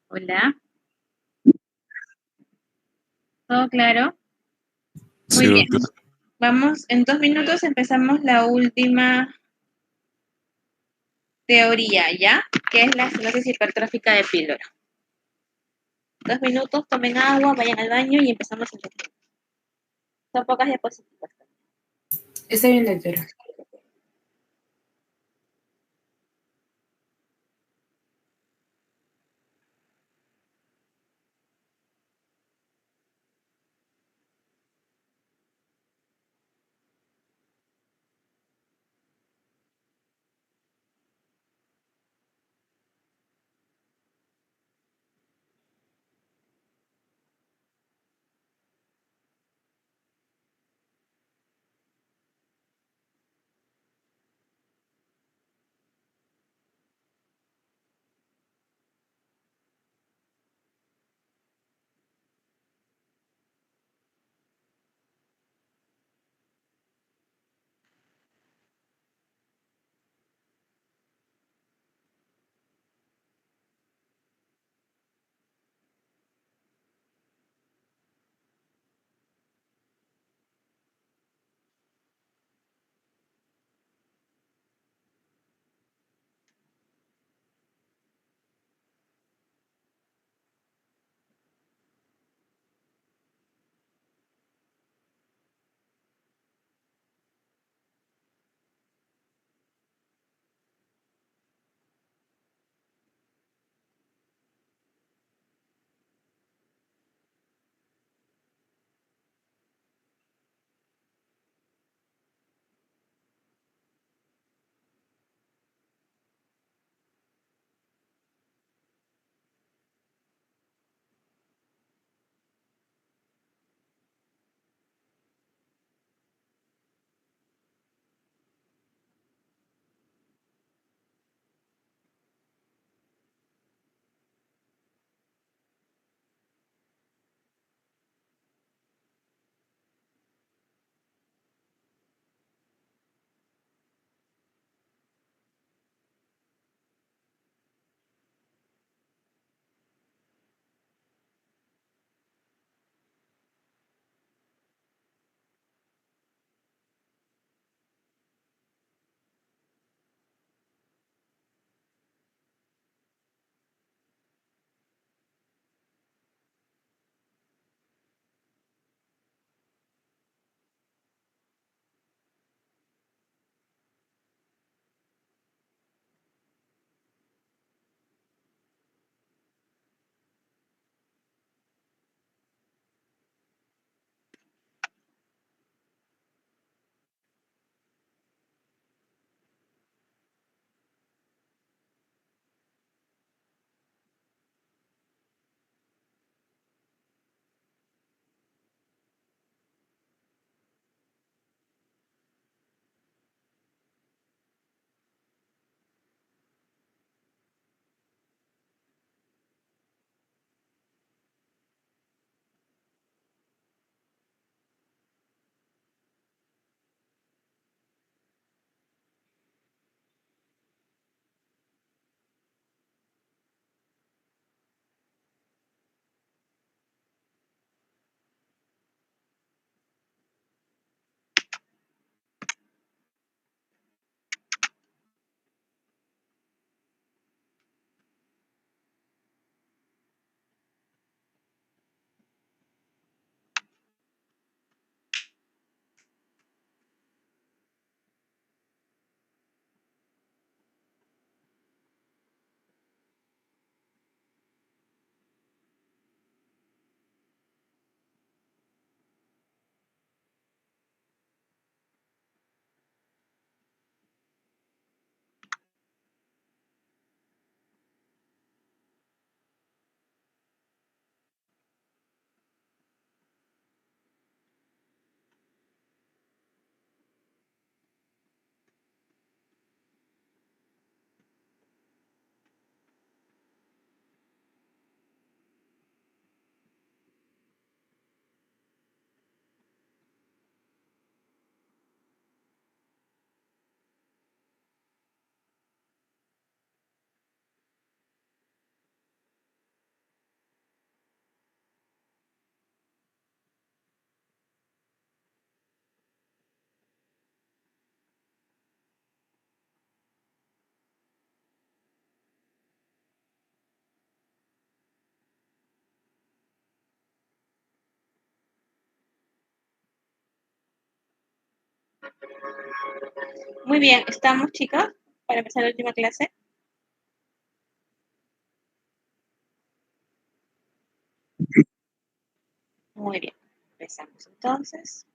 S1: Hola. ¿Todo claro? Muy
S3: Sí,
S1: bien.
S3: doctora.
S1: Vamos, en 2 minutos empezamos la última teoría, ¿ya? Que es la sinosis hipertrófica de píldora. 2 minutos, tomen agua, vayan al baño y empezamos en 2 minutos. Son pocas diapositivas.
S6: Está bien, doctora.
S1: Muy bien, ¿estamos, chicas? Para empezar la última clase. Muy bien, empezamos entonces.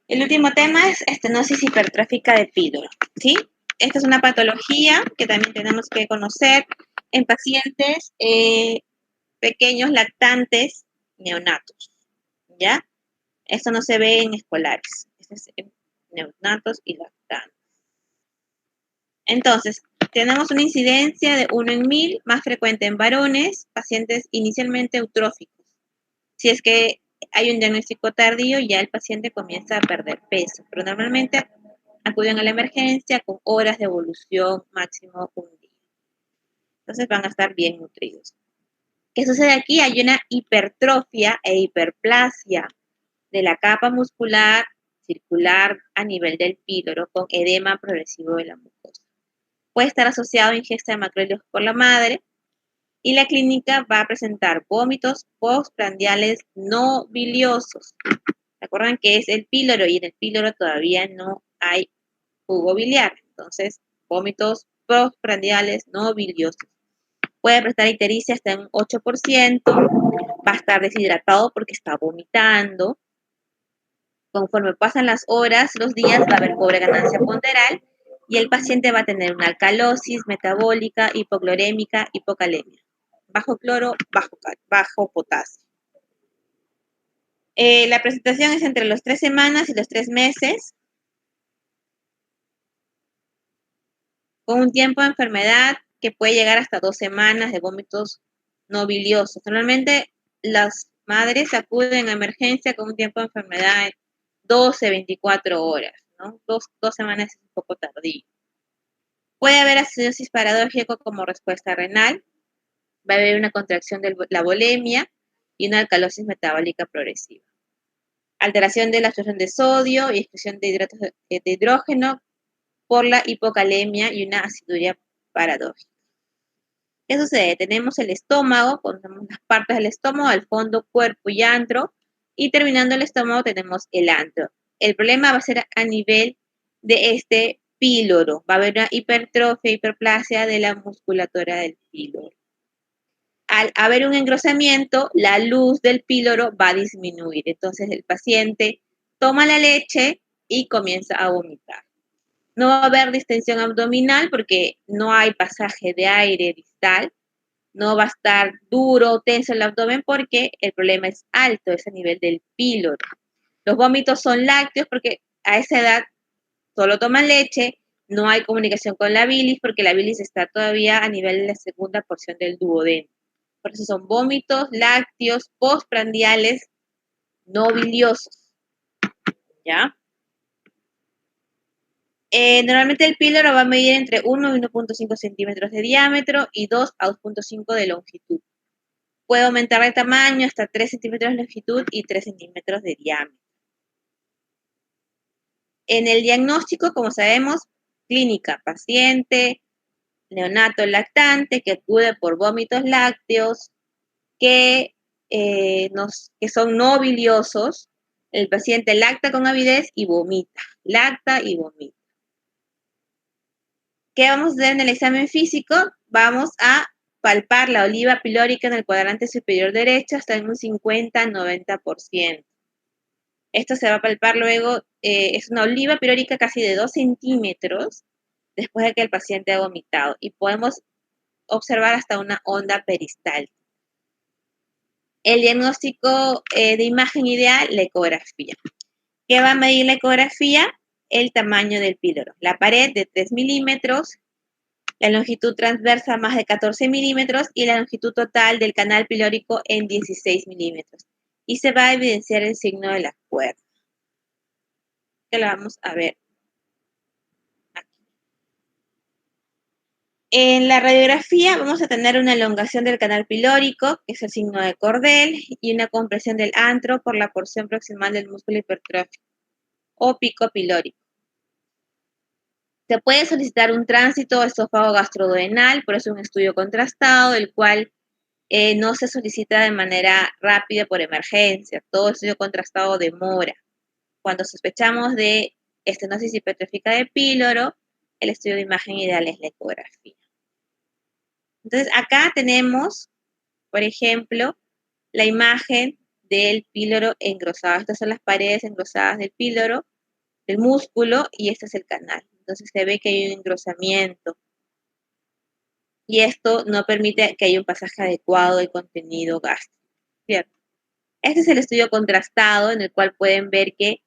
S1: El último tema es estenosis hipertrófica de píloro, ¿sí? Esta es una patología que también tenemos que conocer en pacientes pequeños lactantes neonatos, ¿ya? Esto no se ve en escolares, esto es en neonatos y lactantes. Entonces, tenemos una incidencia de 1 en 1000, más frecuente en varones, pacientes inicialmente eutróficos. Si es que hay un diagnóstico tardío, ya el paciente comienza a perder peso, pero normalmente acuden a la emergencia con horas de evolución, máximo un día. Entonces van a estar bien nutridos. ¿Qué sucede aquí? Hay una hipertrofia e hiperplasia de la capa muscular circular a nivel del píloro con edema progresivo de la mucosa. Puede estar asociado a ingesta de macrólidos por la madre y la clínica va a presentar vómitos postprandiales no biliosos. Recuerden que es el píloro y en el píloro todavía no hay jugo biliar. Entonces, vómitos postprandiales no biliosos. Puede prestar ictericia hasta en un 8%, va a estar deshidratado porque está vomitando. Conforme pasan las horas, los días, va a haber pobre ganancia ponderal y el paciente va a tener una alcalosis metabólica, hipoclorémica, hipocalemia. Bajo cloro, bajo potasio. La presentación es entre los 3 semanas y los 3 meses, con un tiempo de enfermedad que puede llegar hasta 2 semanas de vómitos no biliosos. Normalmente las madres acuden a emergencia con un tiempo de enfermedad de 12, 24 horas, ¿no? Dos semanas es un poco tardío. Puede haber acidosis paradójica como respuesta renal, va a haber una contracción de la volemia y una alcalosis metabólica progresiva. Alteración de la absorción de sodio y excreción de hidratos de hidrógeno por la hipocalemia y una aciduria paradójica. ¿Qué sucede? Tenemos el estómago, ponemos las partes del estómago, al fondo, cuerpo y antro, y terminando el estómago tenemos el antro. El problema va a ser a nivel de este píloro. Va a haber una hipertrofia, hiperplasia de la musculatura del píloro. Al haber un engrosamiento, la luz del píloro va a disminuir. Entonces el paciente toma la leche y comienza a vomitar. No va a haber distensión abdominal porque no hay pasaje de aire distal. No va a estar duro o tenso el abdomen porque el problema es alto, es a nivel del píloro. Los vómitos son lácteos porque a esa edad solo toman leche, no hay comunicación con la bilis porque la bilis está todavía a nivel de la segunda porción del duodeno. Por eso son vómitos lácteos postprandiales no biliosos. ¿Ya? Normalmente el píloro va a medir entre 1 y 1.5 centímetros de diámetro y 2 a 2.5 de longitud. Puede aumentar de tamaño hasta 3 centímetros de longitud y 3 centímetros de diámetro. En el diagnóstico, como sabemos, clínica, paciente, neonato lactante que acude por vómitos lácteos que son no biliosos. El paciente lacta con avidez y vomita. Lacta y vomita. ¿Qué vamos a hacer en el examen físico? Vamos a palpar la oliva pilórica en el cuadrante superior derecho hasta en un 50-90%. Esto se va a palpar luego, es una oliva pilórica casi de 2 centímetros después de que el paciente ha vomitado y podemos observar hasta una onda peristal. El diagnóstico de imagen ideal, la ecografía. ¿Qué va a medir la ecografía? El tamaño del píloro. La pared de 3 milímetros, la longitud transversa más de 14 milímetros y la longitud total del canal pilórico en 16 milímetros. Y se va a evidenciar el signo de la cuerda. Que la vamos a ver aquí. En la radiografía vamos a tener una elongación del canal pilórico, que es el signo de cordel, y una compresión del antro por la porción proximal del músculo hipertrófico o pico pilórico. Se puede solicitar un tránsito esófago gastroduodenal, por eso es un estudio contrastado, el cual no se solicita de manera rápida por emergencia. Todo estudio contrastado demora. cuando sospechamos de estenosis hipertrófica de píloro, el estudio de imagen ideal es la ecografía. Entonces, acá tenemos, por ejemplo, la imagen del píloro engrosado. Estas son las paredes engrosadas del píloro, del músculo, y este es el canal. Entonces, se ve que hay un engrosamiento. Y esto no permite que haya un pasaje adecuado del contenido gástrico, ¿cierto? Este es el estudio contrastado en el cual pueden ver que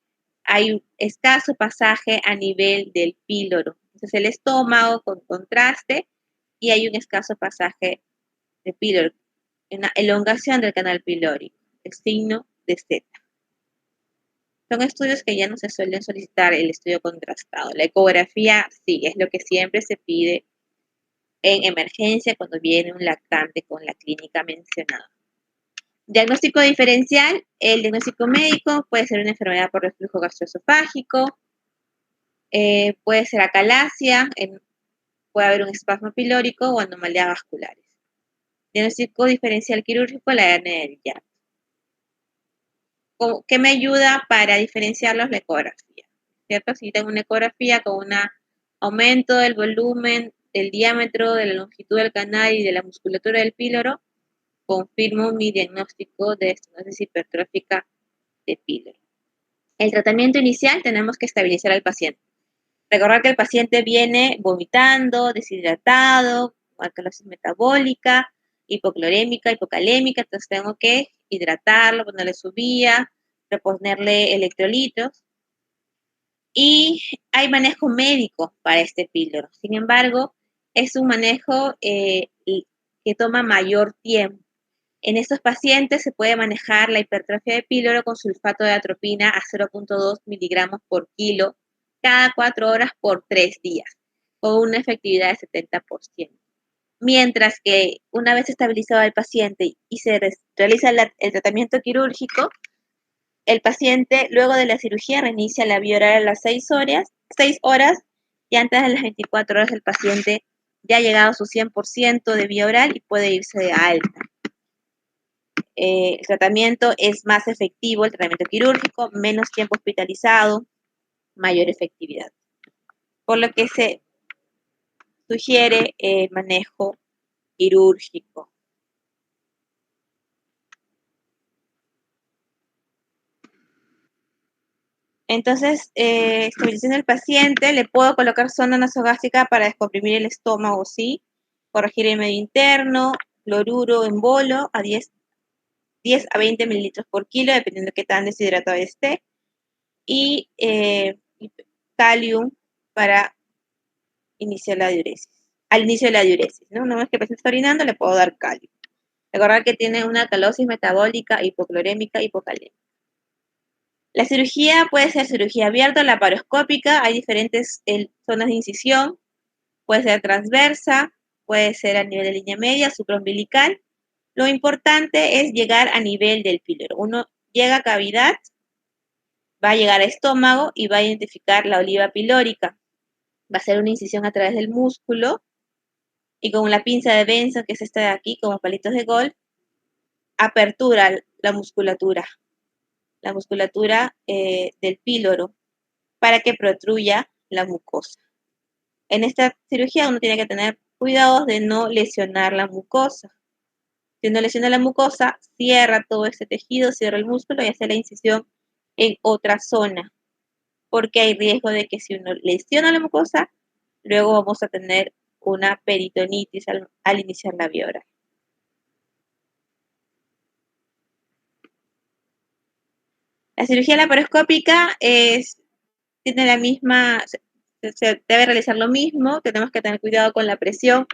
S1: hay un escaso pasaje a nivel del píloro. Entonces, el estómago con contraste y hay un escaso pasaje de píloro, una elongación del canal pilórico, el signo de Z. Son estudios que ya no se suelen solicitar el estudio contrastado. La ecografía sí, es lo que siempre se pide en emergencia cuando viene un lactante con la clínica mencionada. Diagnóstico diferencial, el diagnóstico médico puede ser una enfermedad por reflujo gastroesofágico, puede ser acalasia, puede haber un espasmo pilórico o anomalías vasculares. Diagnóstico diferencial quirúrgico, la hernia del hiato. ¿Qué me ayuda para diferenciarlos? La ecografía, ¿cierto? Si tengo una ecografía con un aumento del volumen, del diámetro, de la longitud del canal y de la musculatura del píloro, confirmo mi diagnóstico de estenosis hipertrófica de píloro. El tratamiento inicial tenemos que estabilizar al paciente. Recordar que el paciente viene vomitando, deshidratado, alcalosis metabólica, hipoclorémica, hipocalémica, entonces tengo que hidratarlo, ponerle su vía, reponerle electrolitos. Y hay manejo médico para este píloro. Sin embargo, es un manejo que toma mayor tiempo. En estos pacientes se puede manejar la hipertrofia de píloro con sulfato de atropina a 0.2 miligramos por kilo cada 4 horas por 3 días, con una efectividad de 70%. Mientras que una vez estabilizado el paciente y se realiza el tratamiento quirúrgico, el paciente luego de la cirugía reinicia la vía oral a las 6 horas y antes de las 24 horas el paciente ya ha llegado a su 100% de vía oral y puede irse de alta. El tratamiento es más efectivo, el tratamiento quirúrgico, menos tiempo hospitalizado, mayor efectividad. Por lo que se sugiere el manejo quirúrgico. Entonces, estabilización del paciente, le puedo colocar sonda nasogástrica para descomprimir el estómago, ¿sí? Corregir el medio interno, cloruro en bolo a 10 a 20 mililitros por kilo, dependiendo de qué tan deshidratado esté. Y calium para iniciar la diuresis. Al inicio de la diuresis, ¿no? Una vez que el paciente está orinando, le puedo dar calium. Recordar que tiene una alcalosis metabólica, hipoclorémica, hipocalémica. La cirugía puede ser cirugía abierta o laparoscópica. Hay diferentes zonas de incisión. Puede ser transversa, puede ser a nivel de línea media, supraumbilical. Lo importante es llegar a nivel del píloro. Uno llega a cavidad, va a llegar a estómago y va a identificar la oliva pilórica. Va a hacer una incisión a través del músculo y con la pinza de Benson, que es esta de aquí, como palitos de golf, apertura la musculatura del píloro para que protruya la mucosa. En esta cirugía uno tiene que tener cuidados de no lesionar la mucosa. Si uno lesiona la mucosa, cierra todo este tejido, cierra el músculo y hace la incisión en otra zona, porque hay riesgo de que si uno lesiona la mucosa, luego vamos a tener una peritonitis al iniciar la vía oral. La cirugía laparoscópica tiene la misma, se debe realizar lo mismo, tenemos que tener cuidado con la presión.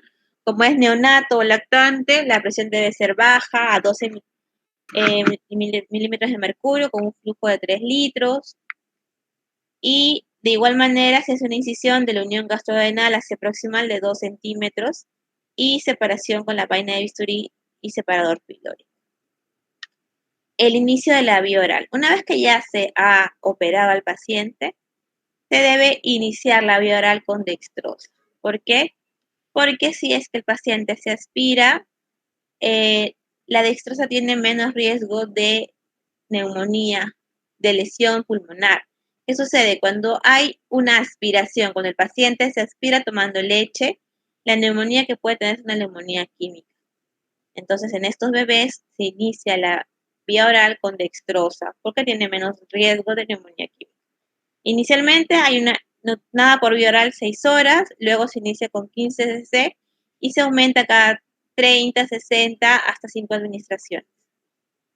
S1: Como es neonato o lactante, la presión debe ser baja, a 12 milímetros de mercurio, con un flujo de 3 litros. Y de igual manera se hace una incisión de la unión gastrodenal hacia proximal de 2 centímetros y separación con la vaina de bisturí y separador pilórico. El inicio de la vía oral. Una vez que ya se ha operado al paciente, se debe iniciar la vía oral con dextrosa. ¿Por qué? Porque si es que el paciente se aspira, la dextrosa tiene menos riesgo de neumonía, de lesión pulmonar. ¿Qué sucede? Cuando hay una aspiración, cuando el paciente se aspira tomando leche, la neumonía que puede tener es una neumonía química. Entonces, en estos bebés se inicia la vía oral con dextrosa porque tiene menos riesgo de neumonía química. Inicialmente hay nada por vía oral 6 horas, luego se inicia con 15 cc y se aumenta cada 30, 60 hasta 5 administraciones.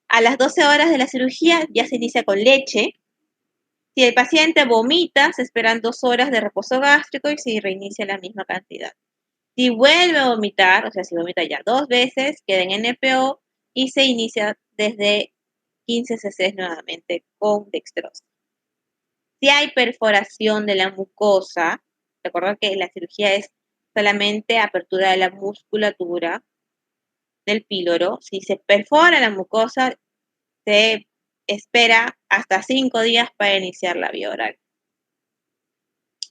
S1: A las 12 horas de la cirugía ya se inicia con leche. Si el paciente vomita, se esperan 2 horas de reposo gástrico y se reinicia la misma cantidad. Si vuelve a vomitar, o sea, si vomita ya 2 veces, queda en NPO y se inicia desde 15 cc nuevamente con dextrosa. Si hay perforación de la mucosa, recuerda que la cirugía es solamente apertura de la musculatura del píloro. Si se perfora la mucosa, se espera hasta 5 días para iniciar la vía oral.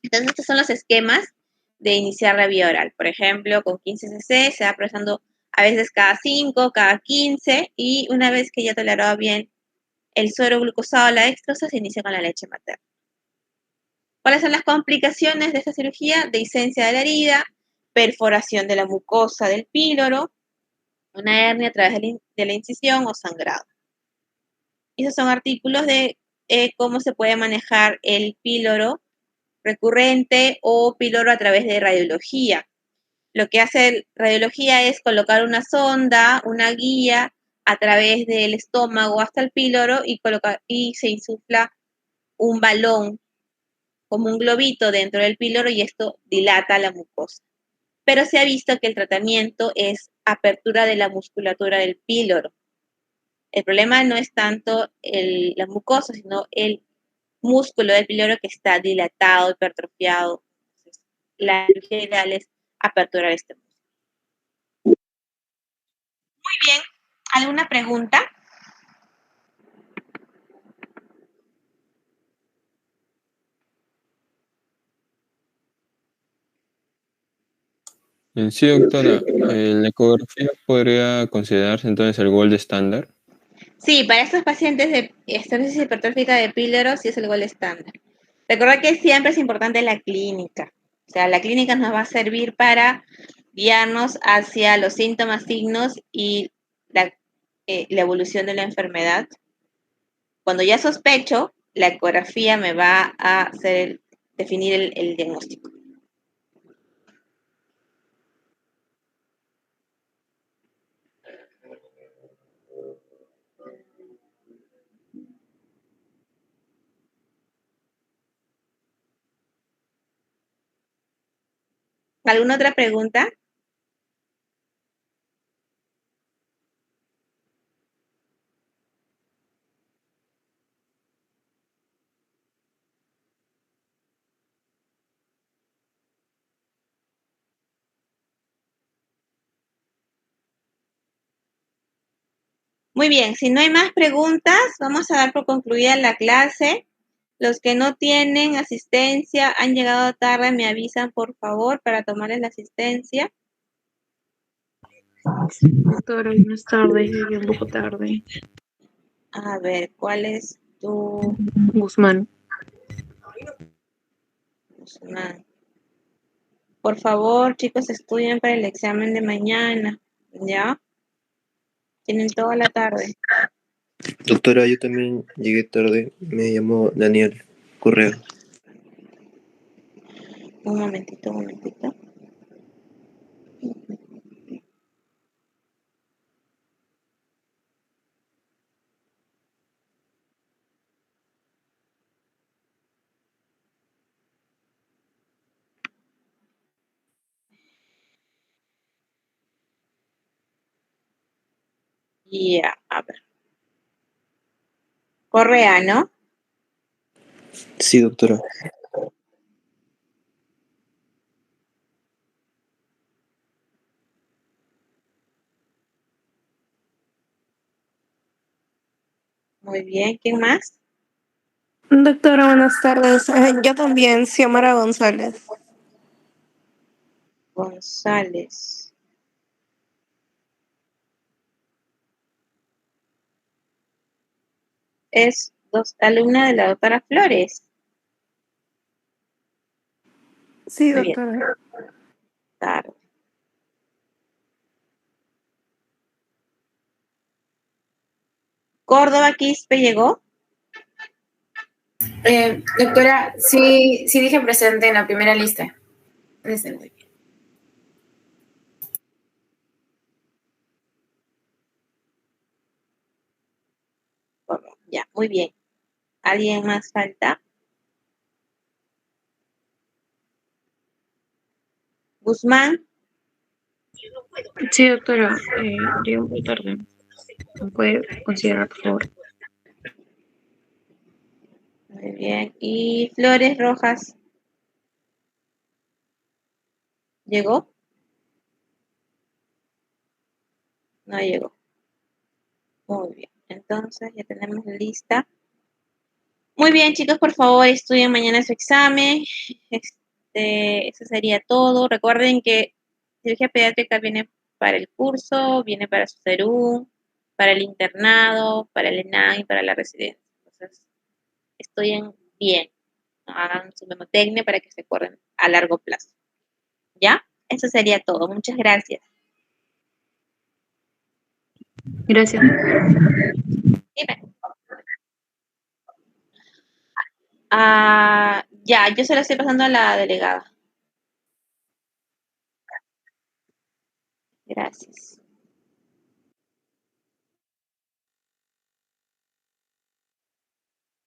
S1: Entonces, estos son los esquemas de iniciar la vía oral. Por ejemplo, con 15 cc se va procesando a veces cada 5, cada 15 y una vez que ya toleraba bien el suero glucosado, la dextrosa, se inicia con la leche materna. ¿Cuáles son las complicaciones de esta cirugía? Dehiscencia de la herida, perforación de la mucosa del píloro, una hernia a través de la incisión o sangrado. Esos son artículos de cómo se puede manejar el píloro recurrente o píloro a través de radiología. Lo que hace radiología es colocar una sonda, una guía a través del estómago hasta el píloro y se insufla un balón como un globito dentro del píloro y esto dilata la mucosa. Pero se ha visto que el tratamiento es apertura de la musculatura del píloro. El problema no es tanto la mucosa, sino el músculo del píloro que está dilatado, hipertrofiado. Entonces, la cirugía ideal es aperturar este músculo. Muy bien. ¿Alguna pregunta?
S11: Sí, doctora, la ecografía podría considerarse entonces el gold estándar.
S1: Sí, para estos pacientes de esterosis hipertrófica de píloro sí es el gol estándar. Recuerda que siempre es importante la clínica. O sea, la clínica nos va a servir para guiarnos hacia los síntomas, signos y la evolución de la enfermedad. Cuando ya sospecho, la ecografía me va a hacer definir el diagnóstico. ¿Alguna otra pregunta? Muy bien, si no hay más preguntas, vamos a dar por concluida la clase. Los que no tienen asistencia, han llegado tarde, me avisan por favor para tomarles la asistencia.
S9: Doctora, buenas tardes, llegué un poco tarde.
S1: A ver, ¿cuál es tu
S9: Guzmán.
S1: Guzmán? Por favor, chicos, estudien para el examen de mañana, ¿ya? Tienen toda la tarde.
S4: Doctora, yo también llegué tarde. Me llamo Daniel Correa.
S1: Un momentito, un momentito. Ya, a ver. Correa, ¿no?
S4: Sí, doctora.
S1: Muy bien, ¿quién más?
S5: Doctora, buenas tardes. Yo también, Xiomara González.
S1: González. Es alumna de la doctora Flores.
S5: Sí,
S1: Muy bien.
S5: doctora.
S1: Tarde. Córdoba Quispe llegó.
S6: Doctora, sí, sí dije presente en la primera lista. Presente.
S1: Ya, muy bien. ¿Alguien más falta? Guzmán.
S9: Sí, doctora, llegué muy tarde. ¿Me puede considerar, por favor?
S1: Muy bien. ¿Y Flores Rojas? ¿Llegó? No llegó. Muy bien. Entonces ya tenemos lista. Muy bien, chicos, por favor, estudien mañana su examen. Eso sería todo. Recuerden que cirugía pediátrica viene para el curso, viene para su CERUM, para el internado, para el ENAM y para la residencia. Entonces, estudien bien. ¿No? Hagan su memotecnia para que se acuerden a largo plazo. ¿Ya? Eso sería todo. Muchas gracias.
S9: Gracias.
S1: Dime. Ya, yo se lo estoy pasando a la delegada. Gracias.